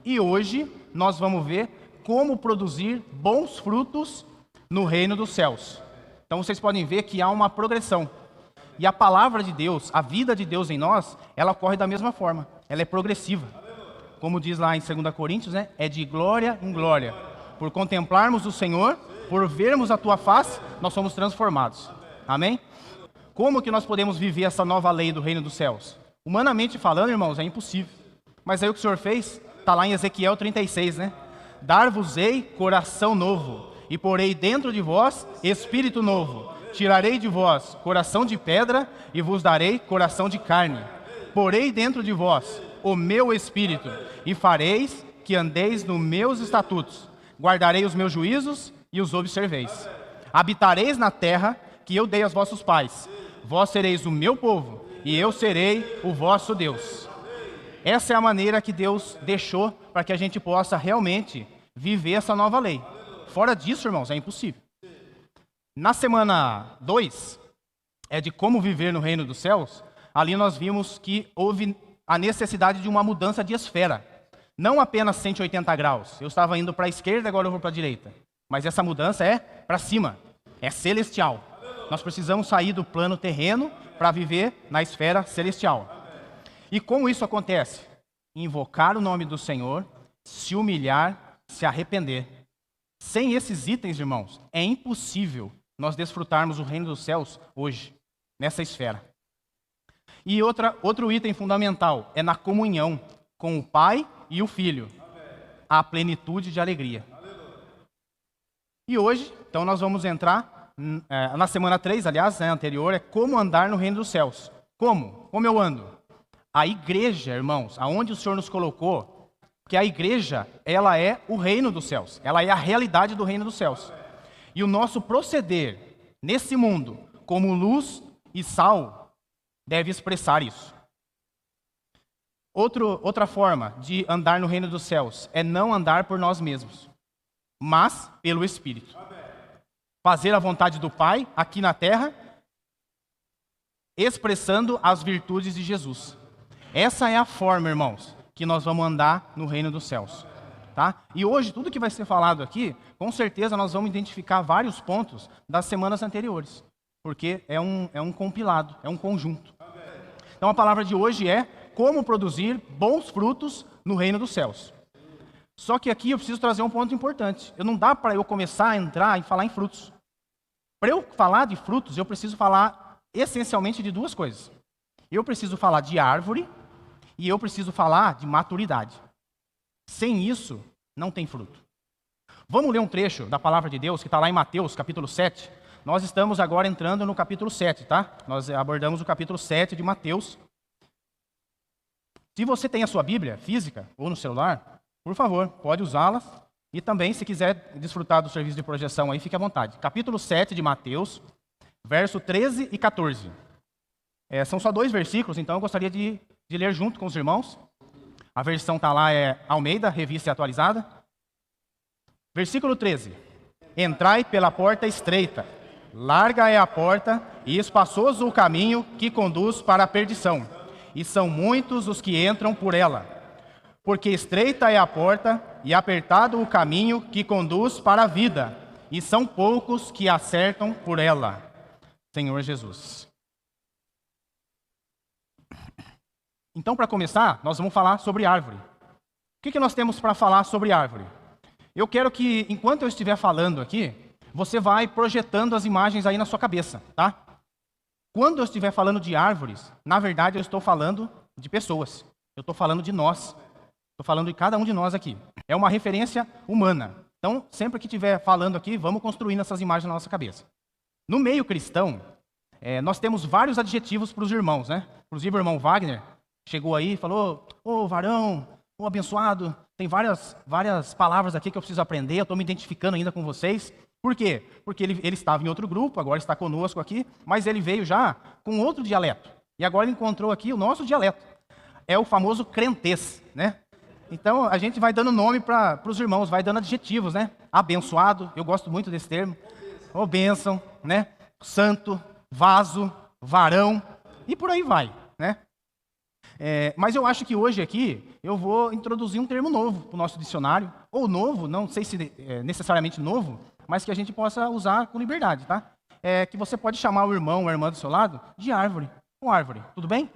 E hoje nós vamos ver como produzir bons frutos no reino dos céus. Então vocês podem ver que há uma progressão. E a palavra de Deus, a vida de Deus em nós, ela ocorre da mesma forma. Ela é progressiva. Como diz lá em 2 Coríntios, né? É de glória em glória. Por contemplarmos o Senhor, por vermos a tua face, nós somos transformados. Amém? Como que nós podemos viver essa nova lei do reino dos céus? Humanamente falando, irmãos, é impossível. Mas aí o que o Senhor fez, está lá em Ezequiel 36, né? Dar-vos-ei coração novo, e porei dentro de vós espírito novo. Tirarei de vós coração de pedra, e vos darei coração de carne. Porei dentro de vós o meu espírito, e fareis que andeis nos meus estatutos. Guardarei os meus juízos, e os observeis. Habitareis na terra que eu dei aos vossos pais. Vós sereis o meu povo, e eu serei o vosso Deus. Essa é a maneira que Deus deixou para que a gente possa realmente viver essa nova lei. Fora disso, irmãos, é impossível. Na semana 2, é de como viver no reino dos céus, ali nós vimos que houve a necessidade de uma mudança de esfera. Não apenas 180 graus. Eu estava indo para a esquerda, agora eu vou para a direita. Mas essa mudança é para cima, é celestial. Nós precisamos sair do plano terreno para viver na esfera celestial. E como isso acontece? Invocar o nome do Senhor, se humilhar, se arrepender. Sem esses itens, irmãos, é impossível nós desfrutarmos o reino dos céus hoje, nessa esfera. E outro item fundamental é na comunhão com o Pai e o Filho, a plenitude de alegria. E hoje, então nós vamos entrar, na semana 3, aliás, anterior, é como andar no reino dos céus. Como? Como eu ando? A igreja, irmãos, aonde o Senhor nos colocou, que a igreja, ela é o reino dos céus, ela é a realidade do reino dos céus. E o nosso proceder nesse mundo, como luz e sal, deve expressar isso. Outra forma de andar no reino dos céus é não andar por nós mesmos, mas pelo Espírito. Fazer a vontade do Pai aqui na terra, expressando as virtudes de Jesus. Essa é a forma, irmãos, que nós vamos andar no reino dos céus. Tá? E hoje, tudo que vai ser falado aqui, com certeza nós vamos identificar vários pontos das semanas anteriores. Porque é um compilado, é um conjunto. Então a palavra de hoje é como produzir bons frutos no reino dos céus. Só que aqui eu preciso trazer um ponto importante. Não dá para eu começar a entrar e falar em frutos. Para eu falar de frutos, eu preciso falar essencialmente de duas coisas. Eu preciso falar de árvore e eu preciso falar de maturidade. Sem isso, não tem fruto. Vamos ler um trecho da palavra de Deus que está lá em Mateus, capítulo 7. Nós estamos agora entrando no capítulo 7, tá? Nós abordamos o capítulo 7 de Mateus. Se você tem a sua Bíblia física ou no celular, por favor, pode usá-la. E também, se quiser desfrutar do serviço de projeção aí, fique à vontade. Capítulo 7 de Mateus, verso 13 e 14. São só 2 versículos, então eu gostaria de ler junto com os irmãos. A versão está lá, é Almeida, revista e atualizada. Versículo 13. Entrai pela porta estreita, larga é a porta e espaçoso o caminho que conduz para a perdição. E são muitos os que entram por ela. Porque estreita é a porta e apertado o caminho que conduz para a vida. E são poucos que acertam por ela. Senhor Jesus. Então, para começar, nós vamos falar sobre árvore. O que nós temos para falar sobre árvore? Eu quero que, enquanto eu estiver falando aqui, você vai projetando as imagens aí na sua cabeça, tá? Quando eu estiver falando de árvores, na verdade eu estou falando de pessoas. Eu estou falando de nós. Estou falando de cada um de nós aqui. É uma referência humana. Então, sempre que estiver falando aqui, vamos construindo essas imagens na nossa cabeça. No meio cristão, nós temos vários adjetivos para os irmãos, né? Inclusive o irmão Wagner chegou aí e falou, ô varão, ô abençoado, tem várias palavras aqui que eu preciso aprender, eu estou me identificando ainda com vocês. Por quê? Porque ele estava em outro grupo, agora está conosco aqui, mas ele veio já com outro dialeto. E agora ele encontrou aqui o nosso dialeto. É o famoso crentez, né? Então a gente vai dando nome para os irmãos, vai dando adjetivos, né? Abençoado, eu gosto muito desse termo. Ô bênção, né? Santo, vaso, varão, e por aí vai, né? Mas eu acho que hoje aqui eu vou introduzir um termo novo para o nosso dicionário, ou novo, não sei se é necessariamente novo, mas que a gente possa usar com liberdade, tá? Que você pode chamar o irmão ou a irmã do seu lado de árvore. Com árvore, tudo bem?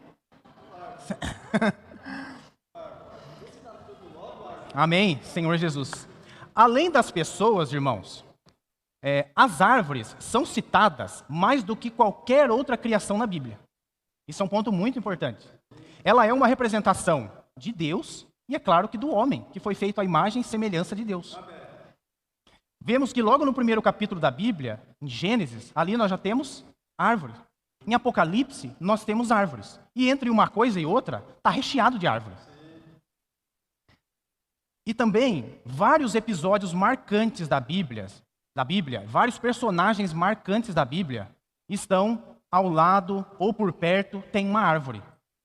Amém, Senhor Jesus. Além das pessoas, irmãos, as árvores são citadas mais do que qualquer outra criação na Bíblia. Isso é um ponto muito importante. Ela é uma representação de Deus e, é claro, que do homem, que foi feito à imagem e semelhança de Deus. Vemos que logo no primeiro capítulo da Bíblia, em Gênesis, ali nós já temos árvore. Em Apocalipse, nós temos árvores. E entre uma coisa e outra, está recheado de árvores. E também, vários episódios marcantes da Bíblia, vários personagens marcantes da Bíblia, estão ao lado ou por perto, tem uma árvore.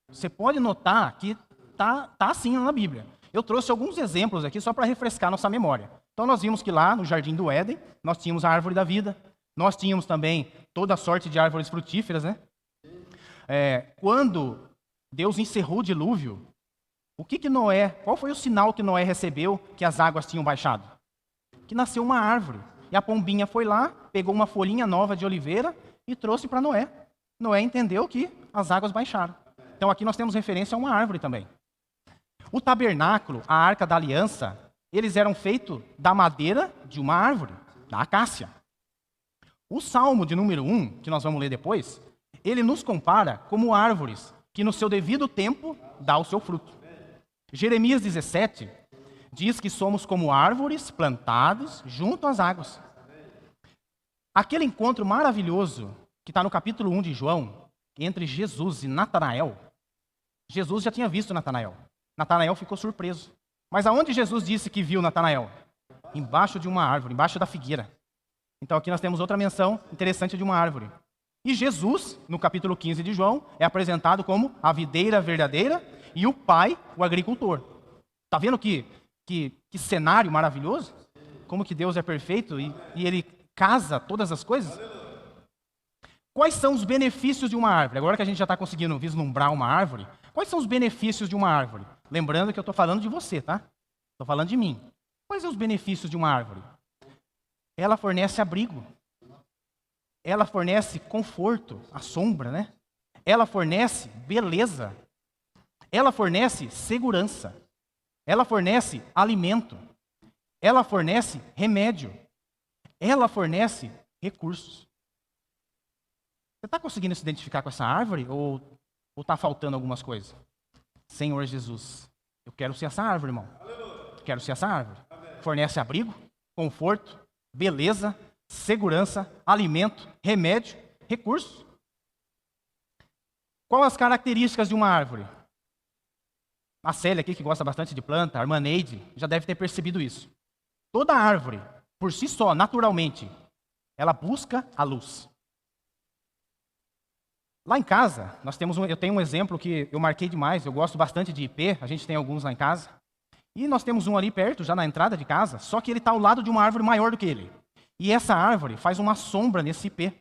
Você pode notar que tá assim na Bíblia. Eu trouxe alguns exemplos aqui só para refrescar nossa memória. Então nós vimos que lá no Jardim do Éden, nós tínhamos a árvore da vida, nós tínhamos também toda sorte de árvores frutíferas, né? Quando Deus encerrou o dilúvio, qual foi o sinal que Noé recebeu que as águas tinham baixado? Que nasceu uma árvore. E a pombinha foi lá, pegou uma folhinha nova de oliveira e trouxe para Noé. Noé entendeu que as águas baixaram. Então aqui nós temos referência a uma árvore também. O tabernáculo, a arca da aliança, eles eram feitos da madeira de uma árvore, da acácia. O Salmo de número 1, que nós vamos ler depois, ele nos compara como árvores que no seu devido tempo dá o seu fruto. Jeremias 17 diz que somos como árvores plantados junto às águas. Aquele encontro maravilhoso que está no capítulo 1 de João, entre Jesus e Natanael, Jesus já tinha visto Natanael. Natanael ficou surpreso. Mas aonde Jesus disse que viu Natanael? Embaixo de uma árvore, embaixo da figueira. Então aqui nós temos outra menção interessante de uma árvore. E Jesus, no capítulo 15 de João, é apresentado como a videira verdadeira e o pai, o agricultor. Está vendo que cenário maravilhoso? Como que Deus é perfeito e ele casa todas as coisas? Quais são os benefícios de uma árvore? Agora que a gente já está conseguindo vislumbrar uma árvore, quais são os benefícios de uma árvore? Lembrando que eu estou falando de você, tá? Estou falando de mim. Quais são os benefícios de uma árvore? Ela fornece abrigo. Ela fornece conforto, a sombra, né? Ela fornece beleza. Ela fornece segurança. Ela fornece alimento. Ela fornece remédio. Ela fornece recursos. Você está conseguindo se identificar com essa árvore ou está faltando algumas coisas? Senhor Jesus, eu quero ser essa árvore, irmão. Quero ser essa árvore. Fornece abrigo, conforto, beleza, segurança, alimento, remédio, recursos. Quais as características de uma árvore? A Célia aqui, que gosta bastante de planta, a irmã Neide, já deve ter percebido isso. Toda árvore, por si só, naturalmente, ela busca a luz. Lá em casa, eu tenho um exemplo que eu marquei demais, eu gosto bastante de ipê, a gente tem alguns lá em casa. E nós temos um ali perto, já na entrada de casa, só que ele está ao lado de uma árvore maior do que ele. E essa árvore faz uma sombra nesse ipê.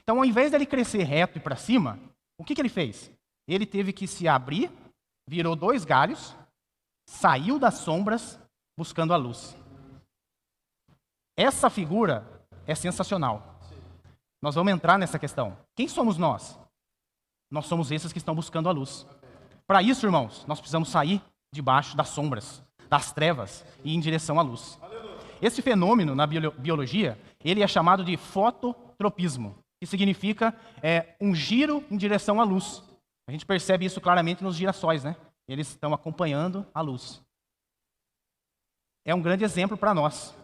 Então, ao invés dele crescer reto e para cima, o que ele fez? Ele teve que se abrir, virou 2 galhos, saiu das sombras, buscando a luz. Essa figura é sensacional. Nós vamos entrar nessa questão. Quem somos nós? Nós somos esses que estão buscando a luz. Para isso, irmãos, nós precisamos sair debaixo das sombras, das trevas e ir em direção à luz. Esse fenômeno na biologia, ele é chamado de fototropismo, que significa um giro em direção à luz. A gente percebe isso claramente nos girassóis, né? Eles estão acompanhando a luz. É um grande exemplo para nós.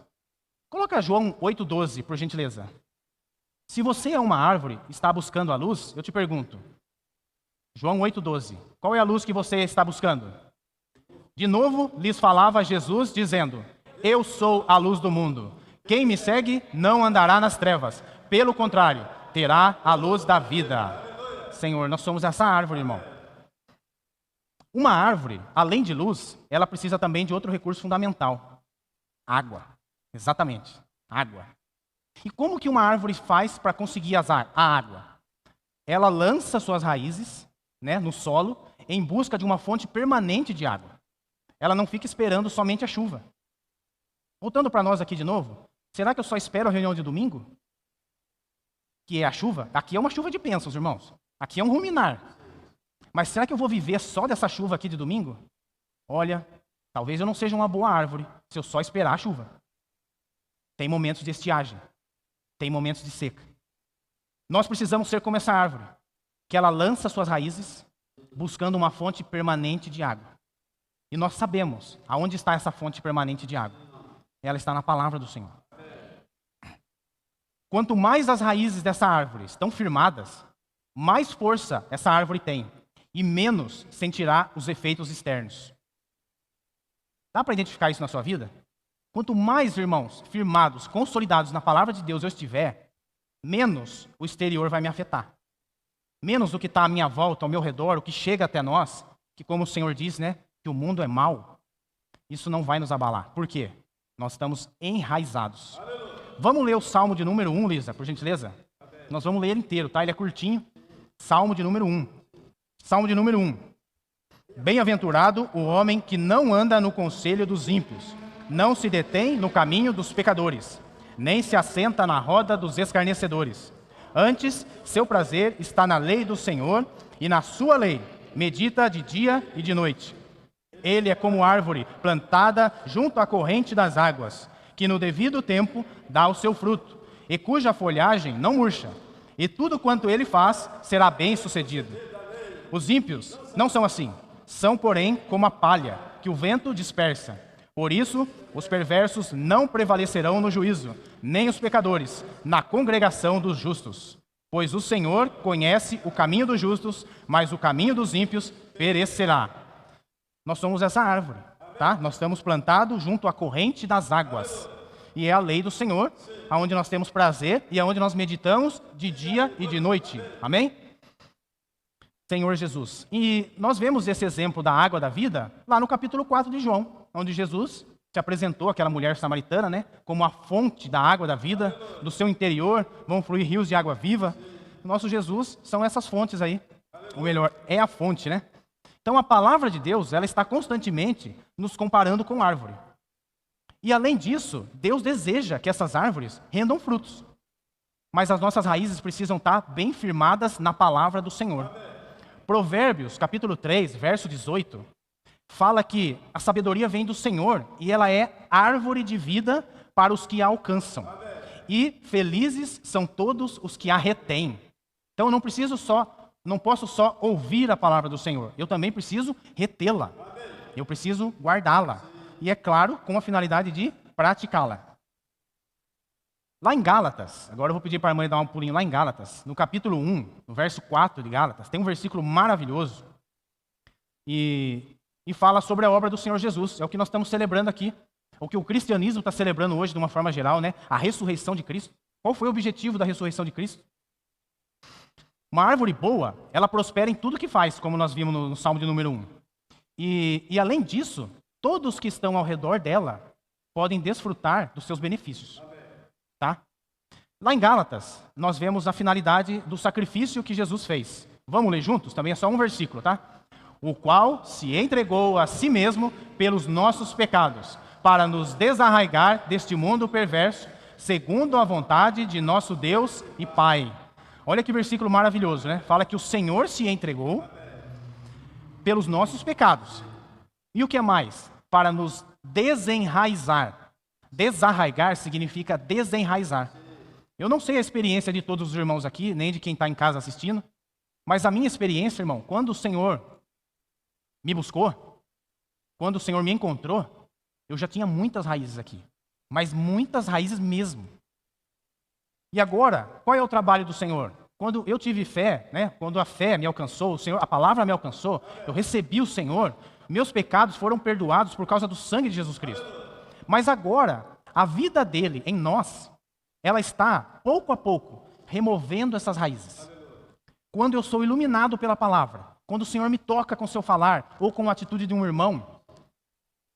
Coloca João 8,12, por gentileza. Se você é uma árvore e está buscando a luz, eu te pergunto, João 8,12, qual é a luz que você está buscando? De novo, lhes falava Jesus, dizendo, eu sou a luz do mundo. Quem me segue não andará nas trevas. Pelo contrário, terá a luz da vida. Senhor, nós somos essa árvore, irmão. Uma árvore, além de luz, ela precisa também de outro recurso fundamental. Água. Exatamente, água. E como que uma árvore faz para conseguir a água? Ela lança suas raízes, né, no solo, em busca de uma fonte permanente de água. Ela não fica esperando somente a chuva. Voltando para nós aqui de novo, será que eu só espero a reunião de domingo? Que é a chuva? Aqui é uma chuva de bênçãos, irmãos. Aqui é um ruminar. Mas será que eu vou viver só dessa chuva aqui de domingo? Olha, talvez eu não seja uma boa árvore se eu só esperar a chuva. Tem momentos de estiagem. Tem momentos de seca. Nós precisamos ser como essa árvore, que ela lança suas raízes buscando uma fonte permanente de água. E nós sabemos aonde está essa fonte permanente de água. Ela está na palavra do Senhor. Quanto mais as raízes dessa árvore estão firmadas, mais força essa árvore tem e menos sentirá os efeitos externos. Dá para identificar isso na sua vida? Quanto mais, irmãos, firmados, consolidados na palavra de Deus eu estiver, menos o exterior vai me afetar. Menos o que está à minha volta, ao meu redor, o que chega até nós, que como o Senhor diz, né, que o mundo é mau, isso não vai nos abalar. Por quê? Nós estamos enraizados. Vamos ler o Salmo de número 1, Lisa, por gentileza? Nós vamos ler ele inteiro, tá? Ele é curtinho. Salmo de número 1. Salmo de número 1. Bem-aventurado o homem que não anda no conselho dos ímpios, não se detém no caminho dos pecadores, nem se assenta na roda dos escarnecedores. Antes, seu prazer está na lei do Senhor, e na sua lei medita de dia e de noite. Ele é como árvore plantada junto à corrente das águas, que no devido tempo dá o seu fruto, e cuja folhagem não murcha, e tudo quanto ele faz será bem-sucedido. Os ímpios não são assim, são, porém, como a palha, que o vento dispersa. Por isso, os perversos não prevalecerão no juízo, nem os pecadores na congregação dos justos. Pois o Senhor conhece o caminho dos justos, mas o caminho dos ímpios perecerá. Nós somos essa árvore, tá? Nós estamos plantados junto à corrente das águas. E é a lei do Senhor, aonde nós temos prazer e aonde nós meditamos de dia e de noite. Amém? Senhor Jesus. E nós vemos esse exemplo da água da vida lá no capítulo 4 de João, onde Jesus se apresentou àquela mulher samaritana, né, como a fonte da água da vida, do seu interior vão fluir rios de água viva. O nosso Jesus são essas fontes aí. Ou melhor, é a fonte, né? Então a palavra de Deus, ela está constantemente nos comparando com árvore. E além disso, Deus deseja que essas árvores rendam frutos. Mas as nossas raízes precisam estar bem firmadas na palavra do Senhor. Provérbios, capítulo 3, verso 18, fala que a sabedoria vem do Senhor e ela é árvore de vida para os que a alcançam. E felizes são todos os que a retêm. Então eu não posso só ouvir a palavra do Senhor, eu também preciso retê-la. Eu preciso guardá-la. E é claro, com a finalidade de praticá-la. Lá em Gálatas, agora eu vou pedir para a mãe dar um pulinho lá em Gálatas, no capítulo 1, no verso 4 de Gálatas, tem um versículo maravilhoso e fala sobre a obra do Senhor Jesus. É o que nós estamos celebrando aqui, o que o cristianismo está celebrando hoje de uma forma geral, né? A ressurreição de Cristo. Qual foi o objetivo da ressurreição de Cristo? Uma árvore boa, ela prospera em tudo que faz, como nós vimos no Salmo de número 1. E além disso, todos que estão ao redor dela podem desfrutar dos seus benefícios. Tá? Lá em Gálatas, nós vemos a finalidade do sacrifício que Jesus fez. Vamos ler juntos? Também é só um versículo, tá? O qual se entregou a si mesmo pelos nossos pecados, para nos desarraigar deste mundo perverso, segundo a vontade de nosso Deus e Pai. Olha que versículo maravilhoso, né? Fala que o Senhor se entregou pelos nossos pecados. E o que é mais? Para nos desenraizar. Desarraigar significa desenraizar. Eu não sei a experiência de todos os irmãos aqui, nem de quem está em casa assistindo, mas a minha experiência, irmão, quando o Senhor me buscou, quando o Senhor me encontrou, eu já tinha muitas raízes aqui, mas muitas raízes mesmo. E agora, qual é o trabalho do Senhor? Quando eu tive fé, né? Quando a fé me alcançou, o Senhor, a palavra me alcançou, eu recebi o Senhor, meus pecados foram perdoados por causa do sangue de Jesus Cristo. Mas agora, a vida dele em nós, ela está, pouco a pouco, removendo essas raízes. Quando eu sou iluminado pela palavra, quando o Senhor me toca com o seu falar, ou com a atitude de um irmão,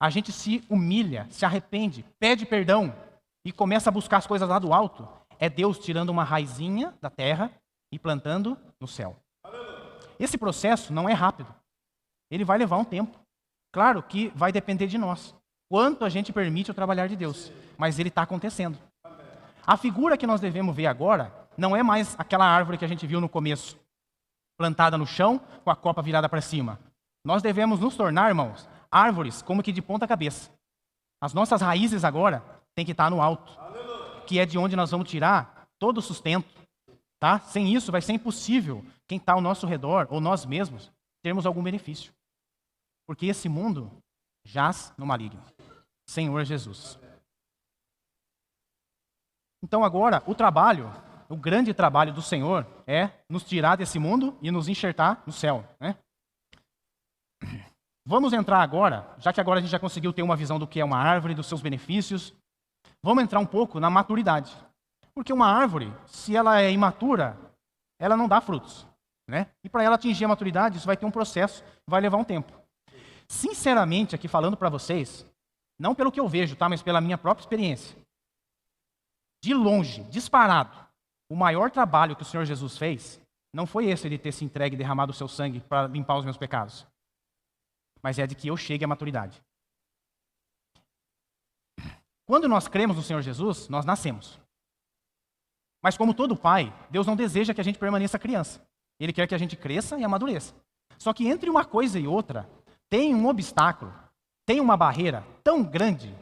a gente se humilha, se arrepende, pede perdão e começa a buscar as coisas lá do alto. É Deus tirando uma raizinha da terra e plantando no céu. Esse processo não é rápido. ele vai levar um tempo. Claro que vai depender de nós. Quanto a gente permite o trabalhar de Deus. Mas ele está acontecendo. A figura que nós devemos ver agora não é mais aquela árvore que a gente viu no começo, plantada no chão, com a copa virada para cima. Nós devemos nos tornar, irmãos, árvores como que de ponta cabeça. As nossas raízes agora têm que estar no alto, que é de onde nós vamos tirar todo o sustento. Tá? Sem isso vai ser impossível quem está ao nosso redor, ou nós mesmos, termos algum benefício. Porque esse mundo jaz no maligno. Senhor Jesus. Então agora, o grande trabalho do Senhor é nos tirar desse mundo e nos enxertar no céu, né? Vamos entrar agora, já que agora a gente já conseguiu ter uma visão do que é uma árvore, dos seus benefícios, vamos entrar um pouco na maturidade. Porque uma árvore, se ela é imatura, ela não dá frutos, né? E para ela atingir a maturidade, isso vai ter um processo, vai levar um tempo. Sinceramente, aqui falando para vocês, não pelo que eu vejo, tá? Mas pela minha própria experiência, de longe, disparado, o maior trabalho que o Senhor Jesus fez não foi esse de ter se entregue e derramado o seu sangue para limpar os meus pecados, mas é de que eu chegue à maturidade. Quando nós cremos no Senhor Jesus, nós nascemos. Mas como todo pai, Deus não deseja que a gente permaneça criança. Ele quer que a gente cresça e amadureça. Só que entre uma coisa e outra, tem um obstáculo, tem uma barreira tão grande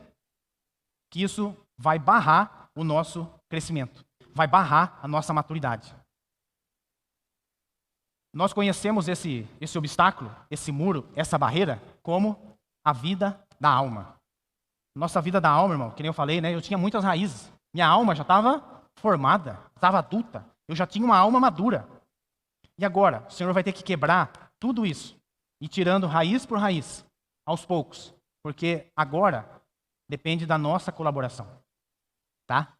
que isso vai barrar o nosso crescimento, vai barrar a nossa maturidade. Nós conhecemos esse obstáculo, esse muro, essa barreira, como a vida da alma. Nossa vida da alma, irmão, que nem eu falei, né? Eu tinha muitas raízes. Minha alma já estava formada, estava adulta. Eu já tinha uma alma madura. E agora, o Senhor vai ter que quebrar tudo isso, e tirando raiz por raiz, aos poucos. Porque agora depende da nossa colaboração. Tá?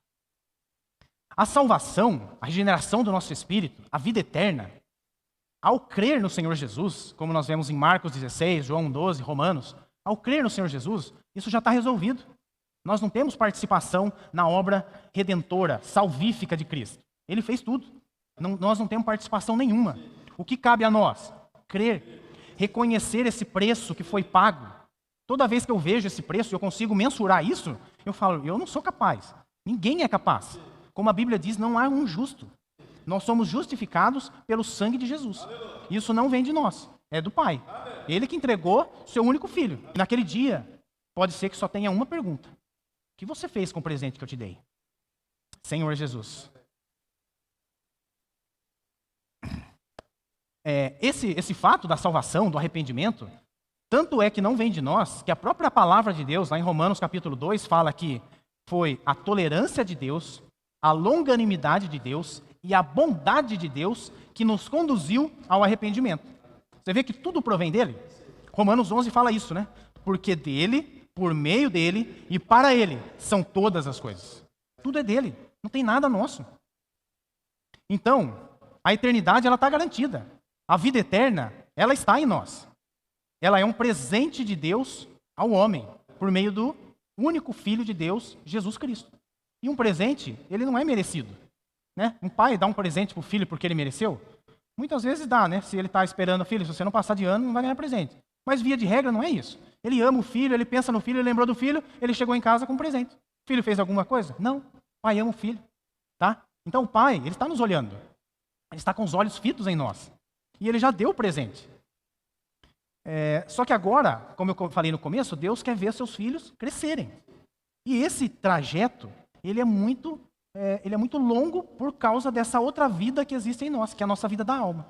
A salvação, a regeneração do nosso espírito, a vida eterna, ao crer no Senhor Jesus, como nós vemos em Marcos 16, João 12, Romanos, ao crer no Senhor Jesus, isso já está resolvido. Nós não temos participação na obra redentora, salvífica de Cristo. Ele fez tudo. Nós não temos participação nenhuma. O que cabe a nós? Crer, reconhecer esse preço que foi pago. Toda vez que eu vejo esse preço e eu consigo mensurar isso, eu falo, eu não sou capaz. Ninguém é capaz. Como a Bíblia diz, não há um justo. Nós somos justificados pelo sangue de Jesus. Isso não vem de nós, é do Pai. Ele que entregou seu único filho. Naquele dia, pode ser que só tenha uma pergunta. O que você fez com o presente que eu te dei? Senhor Jesus. Esse fato da salvação, do arrependimento, tanto é que não vem de nós, que a própria palavra de Deus, lá em Romanos capítulo 2, fala que foi a tolerância de Deus, a longanimidade de Deus e a bondade de Deus que nos conduziu ao arrependimento. Você vê que tudo provém dele? Romanos 11 fala isso, né? Porque dele, por meio dele e para ele são todas as coisas. Tudo é dele, não tem nada nosso. Então, a eternidade ela está garantida. A vida eterna, ela está em nós. Ela é um presente de Deus ao homem, por meio do único Filho de Deus, Jesus Cristo. E um presente, ele não é merecido. Né? Um pai dá um presente para o filho porque ele mereceu? Muitas vezes dá, né? Se ele está esperando, filho, se você não passar de ano, não vai ganhar presente. Mas via de regra não é isso. Ele ama o filho, ele pensa no filho, ele lembrou do filho, ele chegou em casa com um presente. O filho fez alguma coisa? Não. O pai ama o filho. Tá? Então o pai, ele está nos olhando. Ele está com os olhos fitos em nós. E ele já deu o presente. Só que agora, como eu falei no começo, Deus quer ver seus filhos crescerem. E esse trajeto, ele é muito longo por causa dessa outra vida que existe em nós, que é a nossa vida da alma.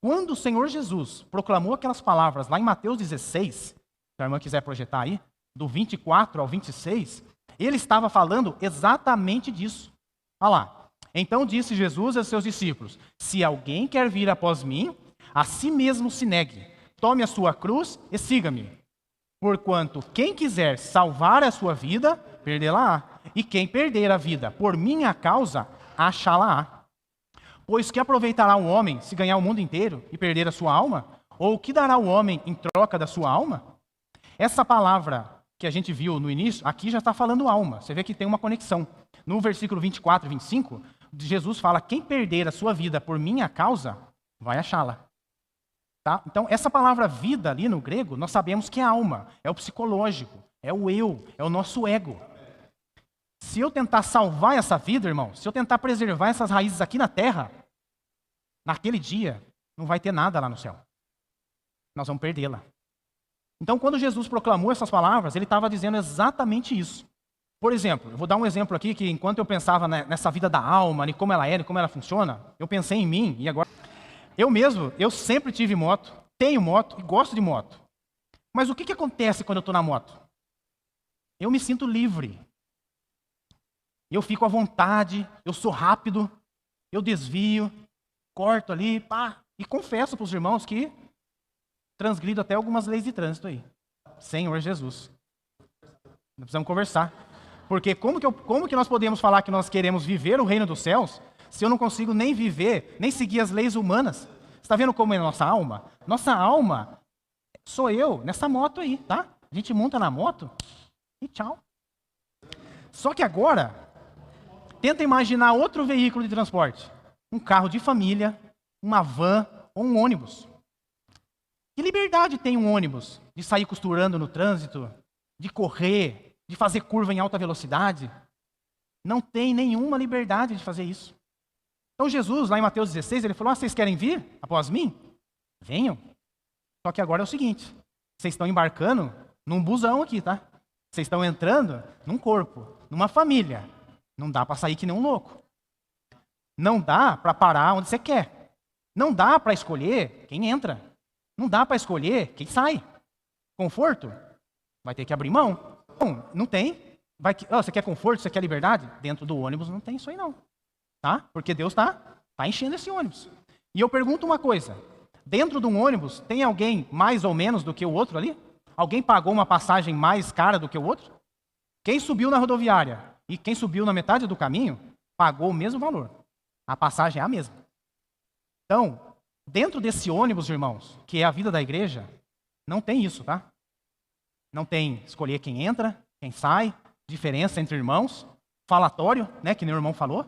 Quando o Senhor Jesus proclamou aquelas palavras lá em Mateus 16, se a irmã quiser projetar aí, do 24 ao 26, ele estava falando exatamente disso. Olha lá. Então disse Jesus a seus discípulos, se alguém quer vir após mim, a si mesmo se negue, tome a sua cruz e siga-me. Porquanto quem quiser salvar a sua vida, perdê-la-á. E quem perder a vida por minha causa, achá-la-á. Pois que aproveitará o homem se ganhar o mundo inteiro e perder a sua alma? Ou o que dará o homem em troca da sua alma? Essa palavra que a gente viu no início, aqui já está falando alma. Você vê que tem uma conexão. No versículo 24 e 25, Jesus fala, quem perder a sua vida por minha causa, vai achá-la. Tá? Então, essa palavra vida ali no grego, nós sabemos que é alma, é o psicológico, é o eu, é o nosso ego. Se eu tentar salvar essa vida, irmão, se eu tentar preservar essas raízes aqui na terra, naquele dia, não vai ter nada lá no céu. Nós vamos perdê-la. Então, quando Jesus proclamou essas palavras, ele estava dizendo exatamente isso. Por exemplo, eu vou dar um exemplo aqui que enquanto eu pensava nessa vida da alma, em como ela é, em como ela funciona, eu pensei em mim e agora... Eu sempre tive moto, tenho moto e gosto de moto. Mas o que acontece quando eu estou na moto? Eu me sinto livre. Eu fico à vontade, eu sou rápido, eu desvio, corto ali, pá. E confesso para os irmãos que transgrido até algumas leis de trânsito aí. Senhor Jesus. Nós precisamos conversar. Porque como que nós podemos falar que nós queremos viver o reino dos céus se eu não consigo nem viver, nem seguir as leis humanas? Você está vendo como é a nossa alma? Nossa alma sou eu, nessa moto aí, tá? A gente monta na moto e tchau. Só que agora, tenta imaginar outro veículo de transporte. Um carro de família, uma van ou um ônibus. Que liberdade tem um ônibus de sair costurando no trânsito, de correr, de fazer curva em alta velocidade? Não tem nenhuma liberdade de fazer isso. Então Jesus, lá em Mateus 16, ele falou, vocês querem vir após mim? Venham. Só que agora é o seguinte, vocês estão embarcando num busão aqui, tá? Vocês estão entrando num corpo, numa família. Não dá para sair que nem um louco. Não dá para parar onde você quer. Não dá para escolher quem entra. Não dá para escolher quem sai. Conforto? Vai ter que abrir mão. Não tem. Você quer conforto, você quer liberdade? Dentro do ônibus não tem isso aí não. Tá? Porque Deus tá enchendo esse ônibus. E eu pergunto uma coisa. Dentro de um ônibus, tem alguém mais ou menos do que o outro ali? Alguém pagou uma passagem mais cara do que o outro? Quem subiu na rodoviária e quem subiu na metade do caminho, pagou o mesmo valor. A passagem é a mesma. Então, dentro desse ônibus, irmãos, que é a vida da igreja, não tem isso, tá? Não tem escolher quem entra, quem sai, diferença entre irmãos, falatório, né, que nem o irmão falou.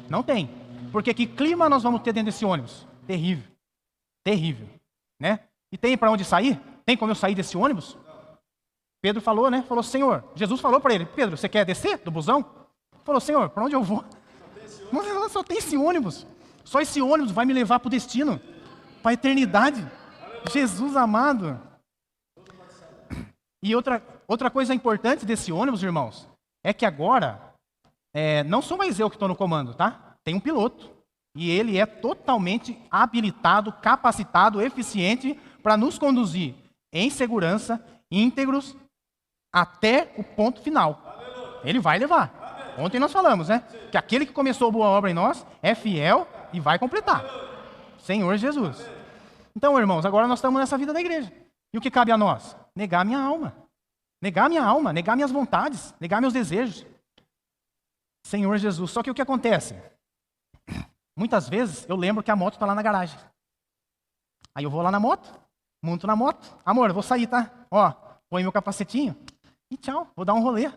Não tem. Porque que clima nós vamos ter dentro desse ônibus? Terrível. Terrível. Né? E tem para onde sair? Tem como eu sair desse ônibus? Pedro falou, né? Falou, Senhor. Jesus falou para ele, Pedro, você quer descer do busão? Falou, Senhor, para onde eu vou? Só tem esse ônibus. Só esse ônibus vai me levar para o destino. Para a eternidade. Jesus amado. E outra coisa importante desse ônibus, irmãos, é que agora... não sou mais eu que estou no comando, tá? Tem um piloto. E ele é totalmente habilitado, capacitado, eficiente para nos conduzir em segurança, íntegros, até o ponto final. Ele vai levar. Ontem nós falamos, né? Que aquele que começou a boa obra em nós é fiel e vai completar. Senhor Jesus. Então, irmãos, agora nós estamos nessa vida da igreja. E o que cabe a nós? Negar minha alma. Negar minha alma, negar minhas vontades, negar meus desejos. Senhor Jesus. Só que o que acontece? Muitas vezes eu lembro que a moto está lá na garagem. Aí eu vou lá na moto, monto na moto. Amor, eu vou sair, tá? Ó, põe meu capacetinho e tchau, vou dar um rolê.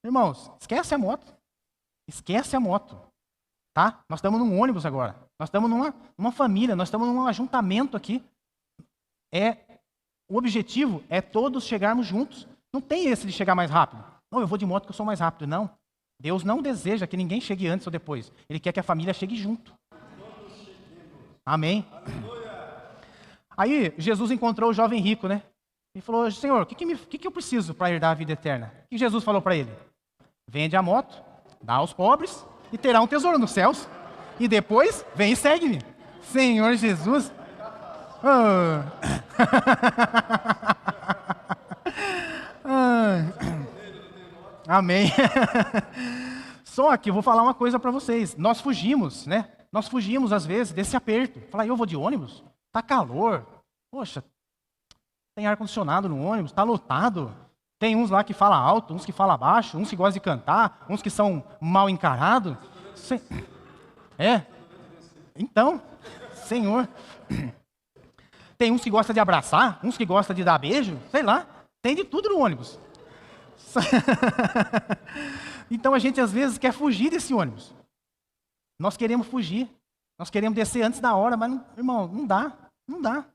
Irmãos, esquece a moto. Esquece a moto. Tá? Nós estamos num ônibus agora. Nós estamos numa família, nós estamos num ajuntamento aqui. O objetivo é todos chegarmos juntos. Não tem esse de chegar mais rápido. Não, eu vou de moto que eu sou mais rápido. Não. Deus não deseja que ninguém chegue antes ou depois. Ele quer que a família chegue junto. Amém? Aí Jesus encontrou o jovem rico, né? E falou, Senhor, o que eu preciso para herdar a vida eterna? O que Jesus falou para ele? Vende a moto, dá aos pobres e terá um tesouro nos céus. E depois, vem e segue-me. Senhor Jesus. Amém. Só que eu vou falar uma coisa para vocês. Nós fugimos, né? Nós fugimos, às vezes, desse aperto. Falar, eu vou de ônibus? Tá calor. Poxa, tem ar-condicionado no ônibus, tá lotado. Tem uns lá que falam alto, uns que falam baixo, uns que gostam de cantar, uns que são mal encarados. Então, Senhor. Tem uns que gostam de abraçar, uns que gostam de dar beijo, sei lá. Tem de tudo no ônibus. Então a gente às vezes quer fugir desse ônibus. Nós queremos fugir. Nós queremos descer antes da hora, mas, irmão, não dá.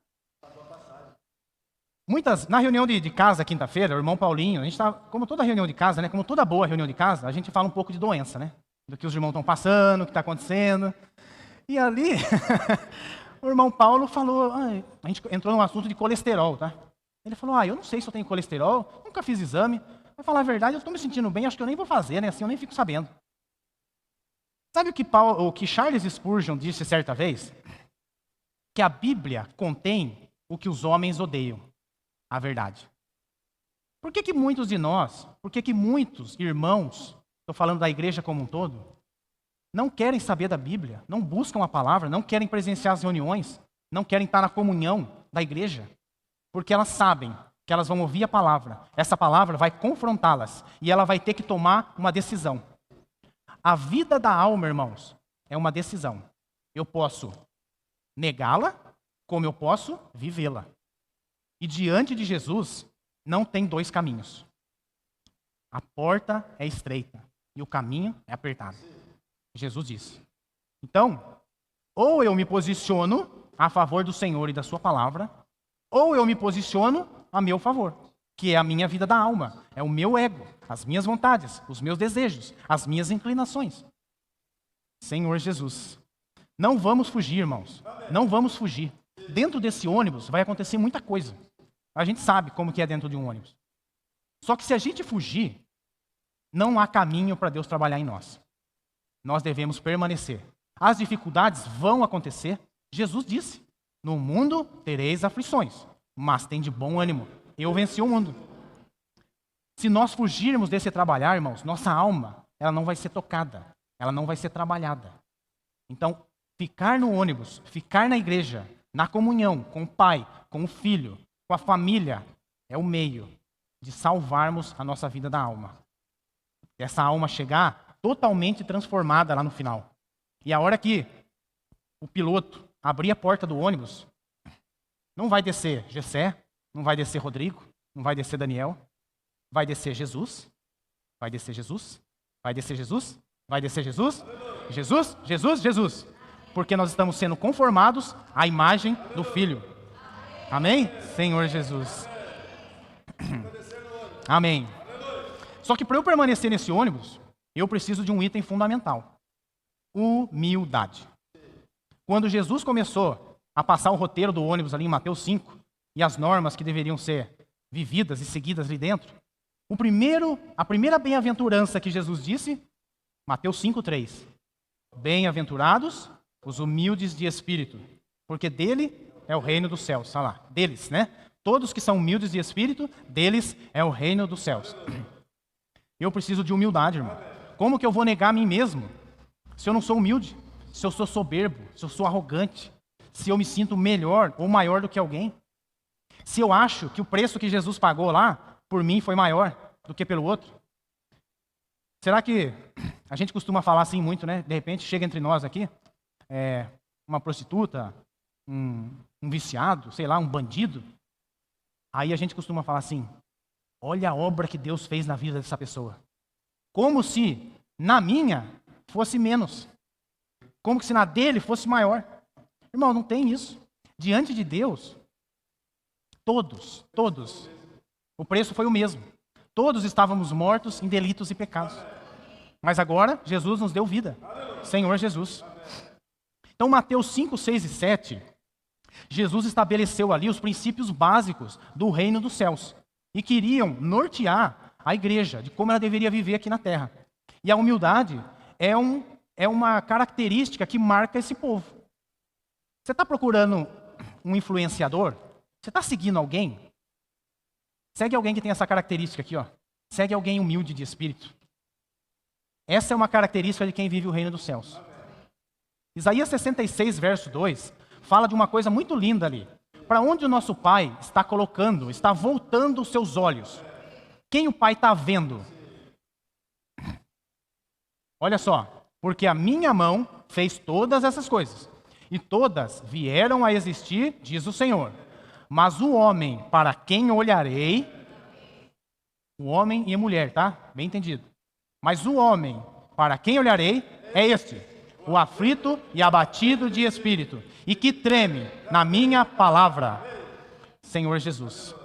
Na reunião de casa, quinta-feira, o irmão Paulinho, a gente está, como toda reunião de casa, né? Como toda boa reunião de casa, a gente fala um pouco de doença, né? Do que os irmãos estão passando, o que está acontecendo. E ali, o irmão Paulo falou, a gente entrou num assunto de colesterol, tá? Ele falou, eu não sei se eu tenho colesterol, nunca fiz exame. Pra falar a verdade, eu estou me sentindo bem, acho que eu nem vou fazer, né? Assim eu nem fico sabendo. Sabe o que Charles Spurgeon disse certa vez? Que a Bíblia contém o que os homens odeiam, a verdade. Por que muitos de nós, por que muitos irmãos, estou falando da igreja como um todo, não querem saber da Bíblia, não buscam a palavra, não querem presenciar as reuniões, não querem estar na comunhão da igreja? Porque elas sabem que elas vão ouvir a palavra, essa palavra vai confrontá-las e ela vai ter que tomar uma decisão. A vida da alma, irmãos, é uma decisão. Eu posso negá-la, como eu posso vivê-la. E diante de Jesus, não tem dois caminhos. A porta é estreita e o caminho é apertado. Jesus disse. Então, ou eu me posiciono a favor do Senhor e da sua palavra, ou eu me posiciono a meu favor, que é a minha vida da alma, é o meu ego, as minhas vontades, os meus desejos, as minhas inclinações. Senhor Jesus, não vamos fugir, irmãos, não vamos fugir. Dentro desse ônibus vai acontecer muita coisa. A gente sabe como que é dentro de um ônibus. Só que se a gente fugir, não há caminho para Deus trabalhar em nós. Nós devemos permanecer. As dificuldades vão acontecer. Jesus disse, no mundo tereis aflições, mas tem de bom ânimo. Eu venci o mundo. Se nós fugirmos desse trabalhar, irmãos, nossa alma, ela não vai ser tocada, ela não vai ser trabalhada. Então, ficar no ônibus, ficar na igreja, na comunhão com o Pai, com o Filho, com a família, é o meio de salvarmos a nossa vida da alma. Essa alma chegar totalmente transformada lá no final. E a hora que o piloto abrir a porta do ônibus, não vai descer Gessé, não vai descer Rodrigo, não vai descer Daniel, vai descer Jesus, vai descer Jesus, vai descer Jesus, vai descer Jesus, Jesus, Jesus, Jesus. Porque nós estamos sendo conformados à imagem do Filho. Amém? Senhor Jesus. Amém. Só que para eu permanecer nesse ônibus, eu preciso de um item fundamental. Humildade. Quando Jesus começou a passar o roteiro do ônibus ali em Mateus 5, e as normas que deveriam ser vividas e seguidas ali dentro, a primeira bem-aventurança que Jesus disse, Mateus 5:3. Bem-aventurados os humildes de espírito, porque dele é o reino dos céus. Está lá, deles, né? Todos que são humildes de espírito, deles é o reino dos céus. Eu preciso de humildade, irmão. Como que eu vou negar a mim mesmo se eu não sou humilde? Se eu sou soberbo, se eu sou arrogante, se eu me sinto melhor ou maior do que alguém? Se eu acho que o preço que Jesus pagou lá, por mim, foi maior do que pelo outro? Será que a gente costuma falar assim muito, né? De repente chega entre nós aqui, uma prostituta, um viciado, sei lá, um bandido. Aí a gente costuma falar assim, olha a obra que Deus fez na vida dessa pessoa. Como se na minha fosse menos. Como se na dele fosse maior. Irmão, não tem isso. Diante de Deus, todos, o preço foi o mesmo. Todos estávamos mortos em delitos e pecados. Mas agora, Jesus nos deu vida. Senhor Jesus. Então, Mateus 5, 6 e 7, Jesus estabeleceu ali os princípios básicos do reino dos céus. E queriam nortear a igreja de como ela deveria viver aqui na terra. E a humildade é uma característica que marca esse povo. Você está procurando um influenciador? Você está seguindo alguém? Segue alguém que tem essa característica aqui, ó. Segue alguém humilde de espírito. Essa é uma característica de quem vive o reino dos céus. Isaías 66, verso 2, fala de uma coisa muito linda ali. Para onde o nosso Pai está colocando, está voltando os seus olhos? Quem o Pai está vendo? Olha só, porque a minha mão fez todas essas coisas, e todas vieram a existir, diz o Senhor. Mas o homem para quem olharei, o homem e a mulher, tá? Bem entendido. Mas o homem para quem olharei é este, o aflito e abatido de espírito, e que treme na minha palavra. Senhor Jesus.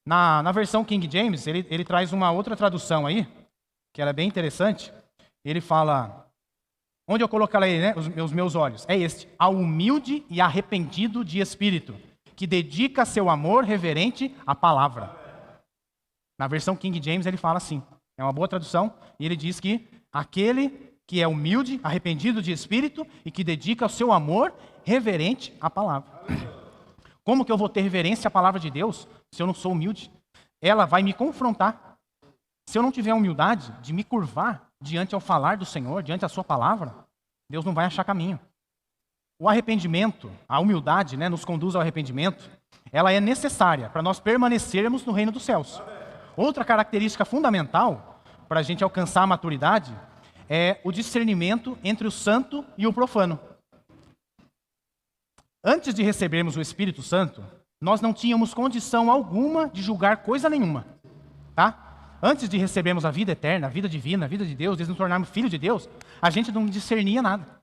Na versão King James, ele traz uma outra tradução aí, que era bem interessante. Ele fala, onde eu colocarei, né, os meus olhos? É este: ao humilde e arrependido de espírito, que dedica seu amor reverente à palavra. Na versão King James ele fala assim, é uma boa tradução, e ele diz que aquele que é humilde, arrependido de espírito e que dedica o seu amor reverente à palavra. Como que eu vou ter reverência à palavra de Deus se eu não sou humilde? Ela vai me confrontar. Se eu não tiver humildade de me curvar diante ao falar do Senhor, diante da sua palavra, Deus não vai achar caminho. O arrependimento, a humildade, né, nos conduz ao arrependimento, ela é necessária para nós permanecermos no reino dos céus. Outra característica fundamental para a gente alcançar a maturidade é o discernimento entre o santo e o profano. Antes de recebermos o Espírito Santo, nós não tínhamos condição alguma de julgar coisa nenhuma, tá? Antes de recebermos a vida eterna, a vida divina, a vida de Deus, de nos tornarmos filhos de Deus, a gente não discernia nada.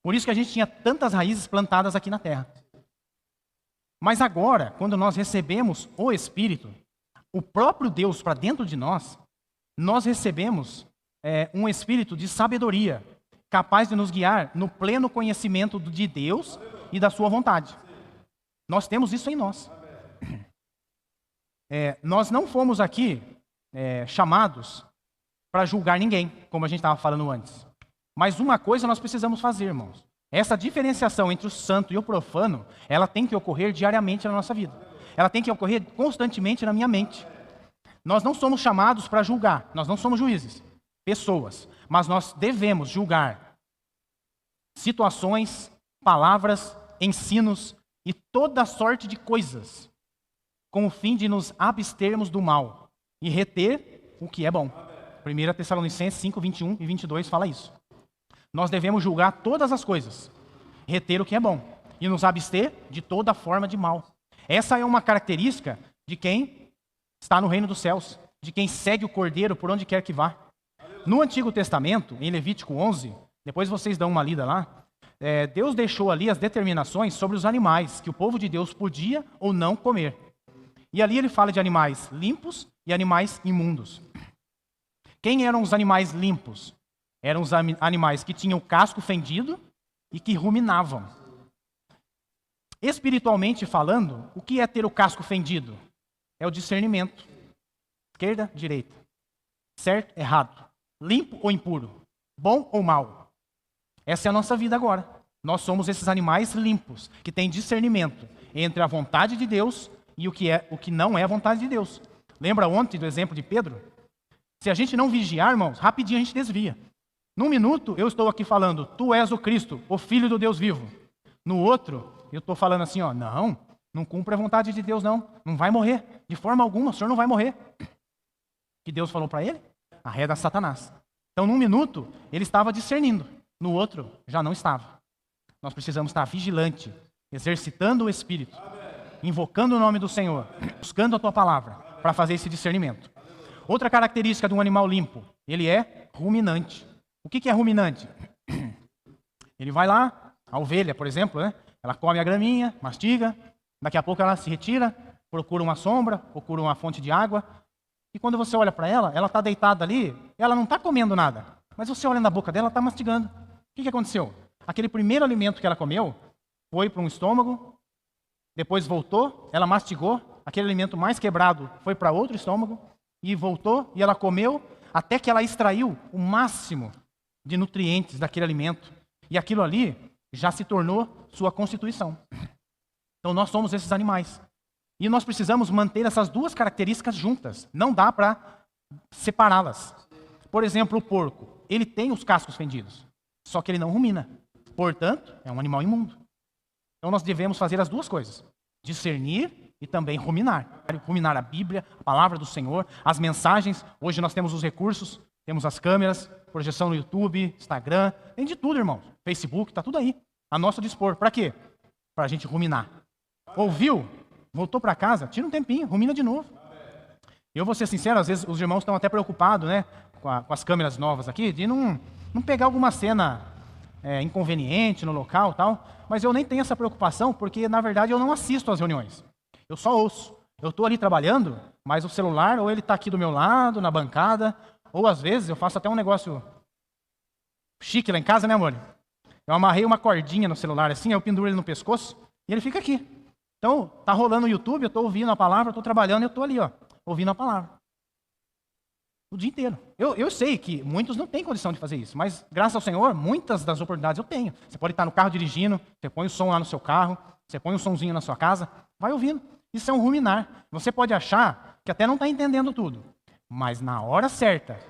Por isso que a gente tinha tantas raízes plantadas aqui na terra. Mas agora, quando nós recebemos o Espírito, o próprio Deus para dentro de nós recebemos um espírito de sabedoria, capaz de nos guiar no pleno conhecimento de Deus e da sua vontade. Nós temos isso em nós. Nós não fomos aqui chamados para julgar ninguém, como a gente estava falando antes. Mas uma coisa nós precisamos fazer, irmãos. Essa diferenciação entre o santo e o profano, ela tem que ocorrer diariamente na nossa vida. Ela tem que ocorrer constantemente na minha mente. Nós não somos chamados para julgar, nós não somos juízes, pessoas, mas nós devemos julgar situações, palavras, ensinos e toda sorte de coisas, com o fim de nos abstermos do mal e reter o que é bom. 1 Tessalonicenses 5, 21 e 22 fala isso. Nós devemos julgar todas as coisas, reter o que é bom e nos abster de toda forma de mal. Essa é uma característica de quem está no reino dos céus, de quem segue o Cordeiro por onde quer que vá. No Antigo Testamento, em Levítico 11, depois vocês dão uma lida lá, Deus deixou ali as determinações sobre os animais que o povo de Deus podia ou não comer. E ali ele fala de animais limpos e animais imundos. Quem eram os animais limpos? Eram os animais que tinham o casco fendido e que ruminavam. Espiritualmente falando, o que é ter o casco fendido? É o discernimento. Esquerda, direita. Certo, errado. Limpo ou impuro. Bom ou mal. Essa é a nossa vida agora. Nós somos esses animais limpos, que têm discernimento entre a vontade de Deus e o que não é a vontade de Deus. Lembra ontem do exemplo de Pedro? Se a gente não vigiar, irmãos, rapidinho a gente desvia. Num minuto, eu estou aqui falando, tu és o Cristo, o Filho do Deus vivo. No outro, eu estou falando assim, não cumpre a vontade de Deus, não vai morrer, de forma alguma, o senhor não vai morrer. O que Deus falou para ele? Arreda Satanás. Então, num minuto, ele estava discernindo, no outro, já não estava. Nós precisamos estar vigilante, exercitando o Espírito, invocando o nome do Senhor, buscando a tua palavra, para fazer esse discernimento. Outra característica de um animal limpo, ele é ruminante. O que é ruminante? Ele vai lá, a ovelha, por exemplo, né? Ela come a graminha, mastiga, daqui a pouco ela se retira, procura uma sombra, procura uma fonte de água, e quando você olha para ela está deitada ali, ela não está comendo nada, mas você olha na boca dela, ela está mastigando. O que aconteceu? Aquele primeiro alimento que ela comeu foi para um estômago, depois voltou, ela mastigou, aquele alimento mais quebrado foi para outro estômago, e voltou, e ela comeu, até que ela extraiu o máximo de nutrientes daquele alimento, e aquilo ali já se tornou sua constituição. Então nós somos esses animais. E nós precisamos manter essas duas características juntas. Não dá para separá-las. Por exemplo, o porco, ele tem os cascos fendidos, só que ele não rumina. Portanto, é um animal imundo. Então nós devemos fazer as duas coisas. Discernir e também ruminar. Ruminar a Bíblia, a palavra do Senhor, as mensagens. Hoje nós temos os recursos, temos as câmeras, projeção no YouTube, Instagram, tem de tudo, irmãos. Facebook, está tudo aí, a nosso dispor. Para quê? Para a gente ruminar. Ouviu? Voltou para casa? Tira um tempinho, rumina de novo. Eu vou ser sincero, às vezes os irmãos estão até preocupados, né, com as câmeras novas aqui, de não pegar alguma cena inconveniente no local, tal. Mas eu nem tenho essa preocupação, porque na verdade eu não assisto às reuniões. Eu só ouço. Eu estou ali trabalhando, mas o celular, ou ele está aqui do meu lado, na bancada, ou às vezes eu faço até um negócio chique lá em casa, né, amor? Eu amarrei uma cordinha no celular assim, eu penduro ele no pescoço e ele fica aqui. Então, tá rolando o YouTube, eu estou ouvindo a palavra, estou trabalhando e eu estou ali, ó, ouvindo a palavra. O dia inteiro. Eu sei que muitos não têm condição de fazer isso, mas graças ao Senhor, muitas das oportunidades eu tenho. Você pode estar no carro dirigindo, você põe o som lá no seu carro, você põe um sonzinho na sua casa, vai ouvindo. Isso é um ruminar. Você pode achar que até não está entendendo tudo, mas na hora certa,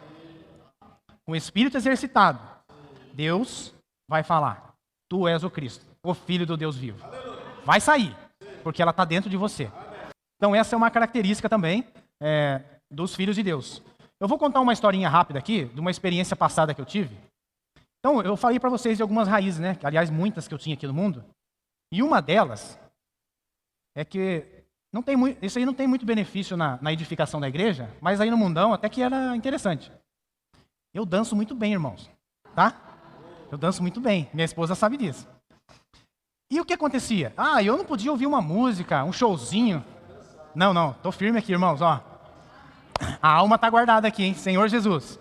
com o espírito exercitado, Deus vai falar: tu és o Cristo, o Filho do Deus vivo. Vai sair, porque ela está dentro de você. Então essa é uma característica também dos filhos de Deus. Eu vou contar uma historinha rápida aqui, de uma experiência passada que eu tive. Então, eu falei para vocês de algumas raízes, né? Aliás, muitas que eu tinha aqui no mundo. E uma delas é que isso aí não tem muito benefício na edificação da igreja, mas aí no mundão até que era interessante. Eu danço muito bem, irmãos. Tá? Eu danço muito bem. Minha esposa sabe disso. E o que acontecia? Eu não podia ouvir uma música, um showzinho. Não, tô firme aqui, irmãos, ó. A alma está guardada aqui, hein? Senhor Jesus.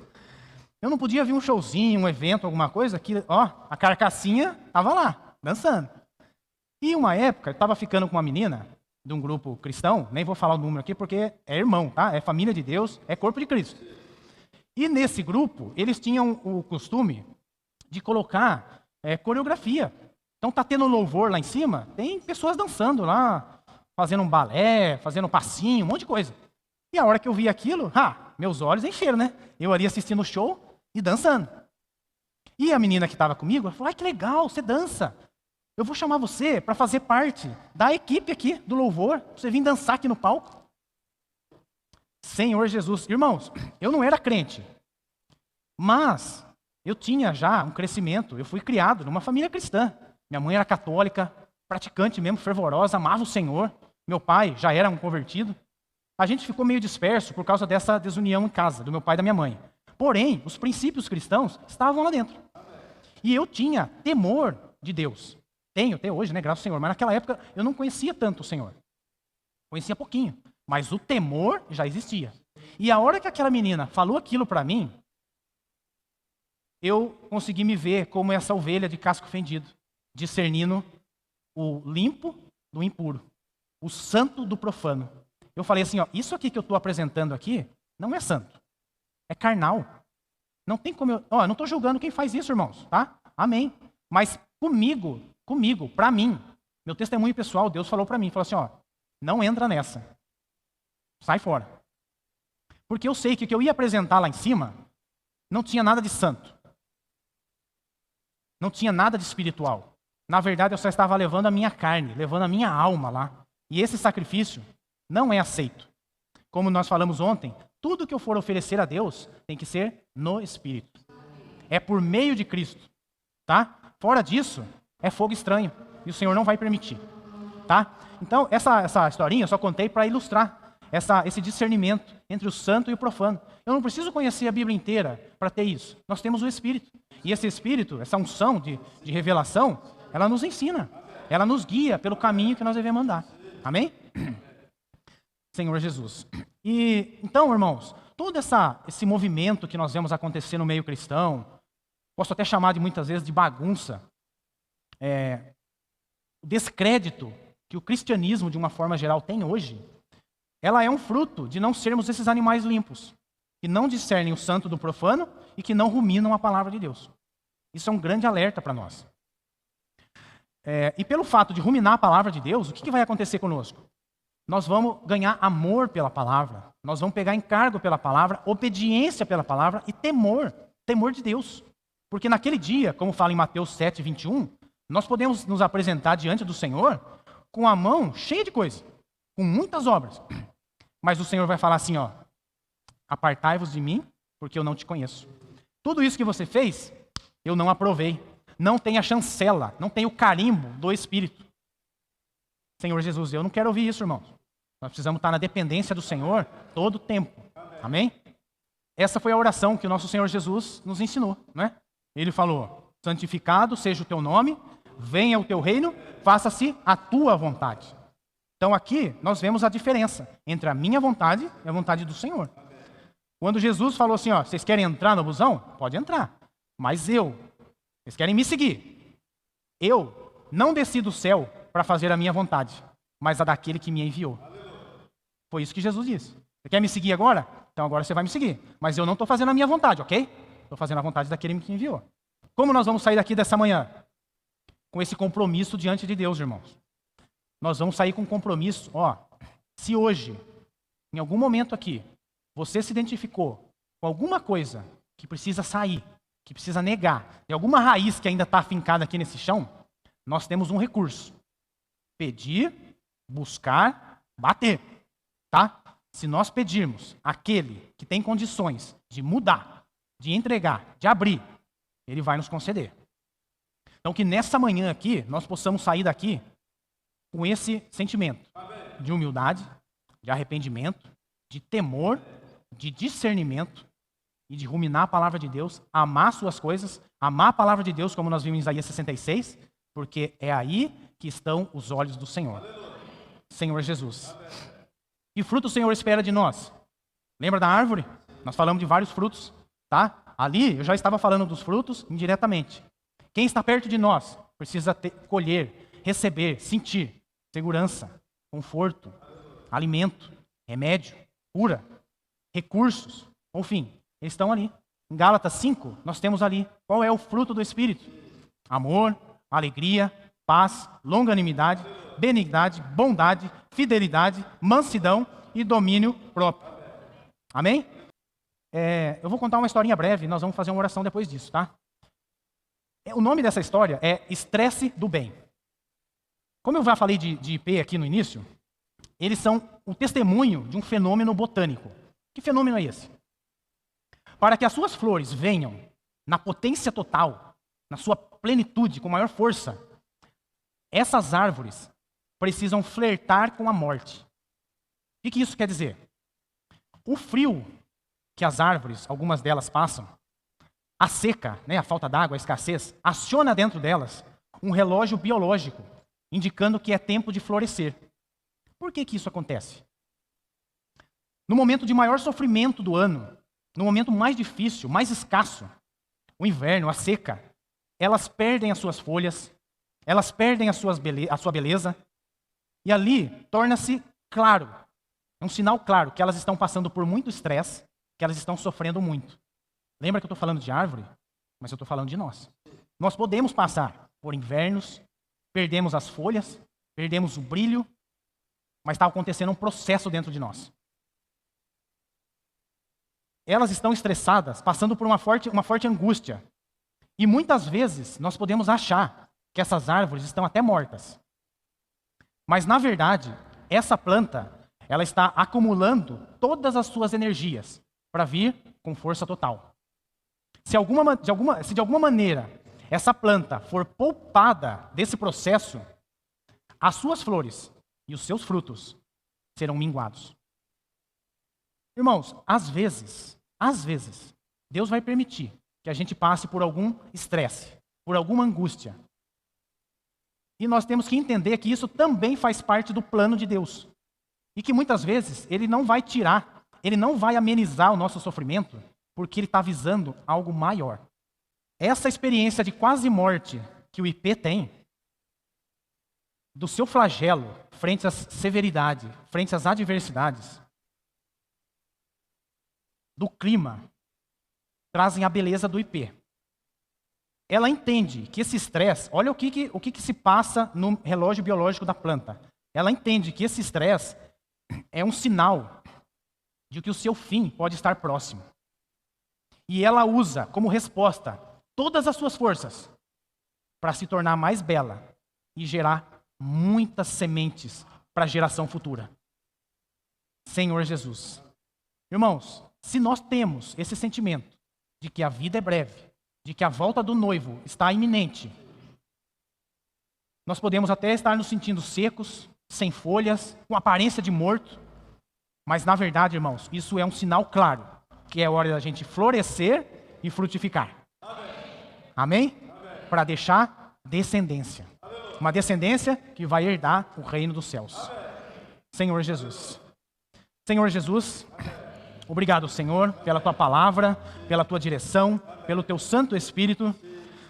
Eu não podia ver um showzinho, um evento, alguma coisa, que, ó, a carcassinha estava lá, dançando. E uma época, eu estava ficando com uma menina de um grupo cristão, nem vou falar o número aqui porque é irmão, tá? É família de Deus, é corpo de Cristo. E nesse grupo, eles tinham o costume de colocar coreografia. Então tá tendo louvor lá em cima, tem pessoas dançando lá, fazendo um balé, fazendo um passinho, um monte de coisa. E a hora que eu vi aquilo, meus olhos encheram, né? Eu ali assistindo o show e dançando. E a menina que estava comigo, ela falou: que legal, você dança. Eu vou chamar você para fazer parte da equipe aqui do louvor, para você vir dançar aqui no palco. Senhor Jesus. Irmãos, eu não era crente, mas eu tinha já um crescimento. Eu fui criado numa família cristã. Minha mãe era católica, praticante mesmo, fervorosa, amava o Senhor. Meu pai já era um convertido. A gente ficou meio disperso por causa dessa desunião em casa, do meu pai e da minha mãe. Porém, os princípios cristãos estavam lá dentro. E eu tinha temor de Deus. Tenho até hoje, né? Graças ao Senhor. Mas naquela época eu não conhecia tanto o Senhor. Conhecia pouquinho. Mas o temor já existia. E a hora que aquela menina falou aquilo para mim, eu consegui me ver como essa ovelha de casco fendido, discernindo o limpo do impuro, o santo do profano. Eu falei assim, isso aqui que eu estou apresentando aqui não é santo, é carnal. Não tem como eu não estou julgando quem faz isso, irmãos, tá? Amém. Mas comigo, para mim, meu testemunho pessoal, Deus falou para mim, falou assim, não entra nessa, sai fora. Porque eu sei que o que eu ia apresentar lá em cima não tinha nada de santo, não tinha nada de espiritual. Na verdade, eu só estava levando a minha carne, levando a minha alma lá. E esse sacrifício não é aceito. Como nós falamos ontem, tudo que eu for oferecer a Deus tem que ser no Espírito. É por meio de Cristo, tá? Fora disso, é fogo estranho e o Senhor não vai permitir, tá? Então, essa historinha eu só contei para ilustrar esse discernimento entre o santo e o profano. Eu não preciso conhecer a Bíblia inteira para ter isso. Nós temos o Espírito. E esse Espírito, essa unção de revelação, ela nos ensina, ela nos guia pelo caminho que nós devemos andar. Amém? Senhor Jesus. E então, irmãos, todo esse movimento que nós vemos acontecer no meio cristão, posso até chamar de muitas vezes de bagunça, o descrédito que o cristianismo, de uma forma geral, tem hoje, ela é um fruto de não sermos esses animais limpos, que não discernem o santo do profano e que não ruminam a palavra de Deus. Isso é um grande alerta para nós. E pelo fato de ruminar a palavra de Deus, o que vai acontecer conosco? Nós vamos ganhar amor pela palavra, nós vamos pegar encargo pela palavra, obediência pela palavra e temor de Deus. Porque naquele dia, como fala em Mateus 7, 21, nós podemos nos apresentar diante do Senhor com a mão cheia de coisa, com muitas obras. Mas o Senhor vai falar assim, apartai-vos de mim, porque eu não te conheço. Tudo isso que você fez, eu não aprovei. Não tem a chancela, não tem o carimbo do Espírito. Senhor Jesus, eu não quero ouvir isso, irmãos. Nós precisamos estar na dependência do Senhor todo o tempo. Amém? Essa foi a oração que o nosso Senhor Jesus nos ensinou, não é? Ele falou, santificado seja o teu nome, venha o teu reino, faça-se a tua vontade. Então aqui nós vemos a diferença entre a minha vontade e a vontade do Senhor. Quando Jesus falou assim, ó, vocês querem entrar no busão? Pode entrar. Mas vocês querem me seguir. Eu não desci do céu para fazer a minha vontade, mas a daquele que me enviou. Foi isso que Jesus disse. Você quer me seguir agora? Então agora você vai me seguir. Mas eu não estou fazendo a minha vontade, ok? Estou fazendo a vontade daquele que me enviou. Como nós vamos sair daqui dessa manhã? Com esse compromisso diante de Deus, irmãos. Nós vamos sair com um compromisso. Ó, se hoje, em algum momento aqui, você se identificou com alguma coisa que precisa sair, que precisa negar, de alguma raiz que ainda está afincada aqui nesse chão, nós temos um recurso. Pedir, buscar, bater. Tá? Se nós pedirmos aquele que tem condições de mudar, de entregar, de abrir, ele vai nos conceder. Então que nessa manhã aqui, nós possamos sair daqui com esse sentimento de humildade, de arrependimento, de temor, de discernimento e de ruminar a palavra de Deus, amar suas coisas, amar a palavra de Deus, como nós vimos em Isaías 66, porque é aí que estão os olhos do Senhor. Senhor Jesus. Que fruto o Senhor espera de nós? Lembra da árvore? Nós falamos de vários frutos, tá? Ali eu já estava falando dos frutos indiretamente. Quem está perto de nós precisa colher, receber, sentir segurança, conforto, alimento, remédio, cura, recursos, enfim, eles estão ali. Em Gálatas 5, nós temos ali qual é o fruto do Espírito: amor, alegria, paz, longanimidade, benignidade, bondade, fidelidade, mansidão e domínio próprio. Amém? Eu vou contar uma historinha breve, nós vamos fazer uma oração depois disso, tá? O nome dessa história é Estresse do Bem. Como eu já falei de IP aqui no início, eles são um testemunho de um fenômeno botânico. Que fenômeno é esse? Para que as suas flores venham na potência total, na sua plenitude, com maior força, essas árvores precisam flertar com a morte. O que isso quer dizer? O frio que as árvores, algumas delas passam, a seca, a falta d'água, a escassez, aciona dentro delas um relógio biológico, indicando que é tempo de florescer. Por que isso acontece? No momento de maior sofrimento do ano, no momento mais difícil, mais escasso, o inverno, a seca, elas perdem as suas folhas, elas perdem a sua beleza, e ali torna-se claro, é um sinal claro que elas estão passando por muito estresse, que elas estão sofrendo muito. Lembra que eu estou falando de árvore? Mas eu estou falando de nós. Nós podemos passar por invernos, perdemos as folhas, perdemos o brilho, mas está acontecendo um processo dentro de nós. Elas estão estressadas, passando por uma forte angústia. E muitas vezes nós podemos achar que essas árvores estão até mortas. Mas na verdade, essa planta, ela está acumulando todas as suas energias para vir com força total. Se de alguma maneira essa planta for poupada desse processo, as suas flores e os seus frutos serão minguados. Irmãos, às vezes, Deus vai permitir que a gente passe por algum estresse, por alguma angústia. E nós temos que entender que isso também faz parte do plano de Deus. E que muitas vezes Ele não vai tirar, Ele não vai amenizar o nosso sofrimento, porque Ele está visando algo maior. Essa experiência de quase morte que o IP tem, do seu flagelo, frente à severidade, frente às adversidades, do clima, trazem a beleza do IP. Ela entende que esse estresse, olha o que se passa no relógio biológico da planta. Ela entende que esse estresse é um sinal de que o seu fim pode estar próximo. E ela usa como resposta todas as suas forças para se tornar mais bela e gerar muitas sementes para a geração futura. Senhor Jesus. Irmãos, se nós temos esse sentimento de que a vida é breve, de que a volta do noivo está iminente, nós podemos até estar nos sentindo secos, sem folhas, com aparência de morto, mas na verdade, irmãos, isso é um sinal claro que é hora da gente florescer e frutificar. Amém? Para deixar descendência. Uma descendência que vai herdar o reino dos céus. Senhor Jesus. Senhor Jesus, obrigado, Senhor, pela Tua palavra, pela Tua direção, pelo Teu Santo Espírito.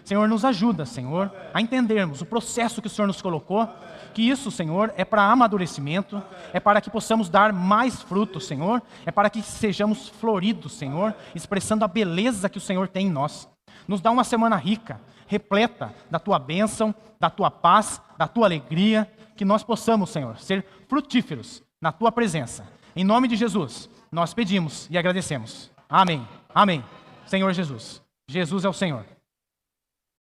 Senhor, nos ajuda, Senhor, a entendermos o processo que o Senhor nos colocou, que isso, Senhor, é para amadurecimento, é para que possamos dar mais frutos, Senhor, é para que sejamos floridos, Senhor, expressando a beleza que o Senhor tem em nós. Nos dá uma semana rica, repleta da Tua bênção, da Tua paz, da Tua alegria, que nós possamos, Senhor, ser frutíferos na Tua presença. Em nome de Jesus, nós pedimos e agradecemos. Amém. Amém. Senhor Jesus. Jesus é o Senhor.